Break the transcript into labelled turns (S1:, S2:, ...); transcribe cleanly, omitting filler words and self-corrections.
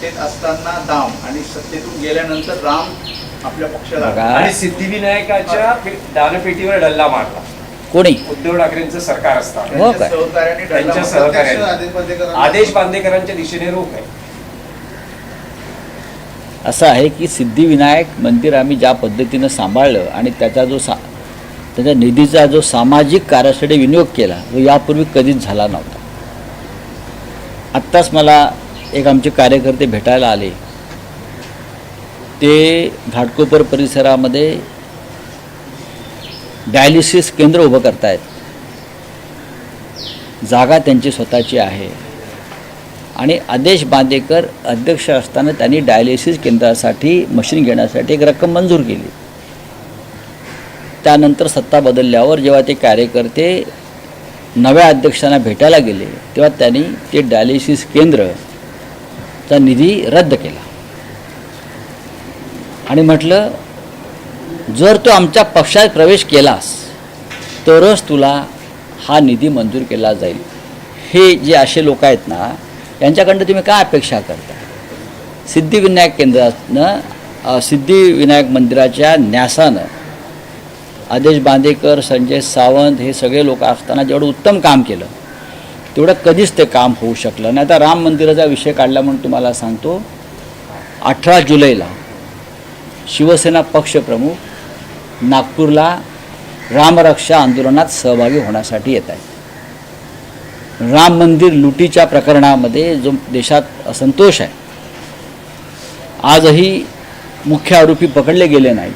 S1: सत्तेत असताना दाम आणि सत्तेतून गेल्यानंतर राम आपल्या पक्षाला
S2: आणि सिद्धिविनायकाच्या दानपेटीवर डल्ला मारला
S3: कोणी?
S2: उद्धव ठाकरेंचं सरकार असताना
S3: हो काय?
S1: सहकार्याने
S2: त्यांच्या सहकार्याने आदेश बांदेकरांच्या दिशेने रोख आहे.
S3: असं आहे की सिद्धिविनायक मंदिर आम्ही ज्या पद्धतीनं सांभाळलं आणि त्याचा त्याच्या निधीचा जो सामाजिक कार्यासाठी विनियोग केला तो यापूर्वी कधीच झाला नव्हता. आत्ताच मला एक आमचे कार्यकर्ते भेटायला आले. ते घाटकोपर परिसरामध्ये डायलिसिस केंद्र उभं करतायत. जागा त्यांची स्वतःची आहे आणि आदेश बांदेकर अध्यक्ष असताना त्यांनी डायलिसिस केंद्रासाठी मशीन घेण्यासाठी एक रक्कम मंजूर केली. त्यानंतर सत्ता बदलल्यावर जेव्हा ते कार्यकर्ते नव्या अध्यक्षांना भेटायला गेले तेव्हा त्यांनी ते डायलिसिस केंद्रचा निधी रद्द केला आणि म्हटलं जर तू आमच्या पक्षात प्रवेश केलास तरच तुला हा निधी मंजूर केला जाईल. हे जे असे लोक आहेत ना यांच्याकडनं तुम्ही काय अपेक्षा करता? सिद्धिविनायक केंद्रातनं सिद्धिविनायक मंदिराच्या न्यासानं आदेश बांदेकर, संजय सावंत हे सगळे लोक असताना जेवढं उत्तम काम केलं तेवढं कधीच ते काम होऊ शकलं नाही. आता राम मंदिराचा विषय काढला म्हणून तुम्हाला सांगतो, 18 जुलैला शिवसेना पक्षप्रमुख नागपूरला रामरक्षा आंदोलनात सहभागी होण्यासाठी येत आहेत. राम मंदिर लुटीच्या प्रकरणामध्ये जो देशात असंतोष आहे, आजही मुख्य आरोपी पकडले गेले नाहीत.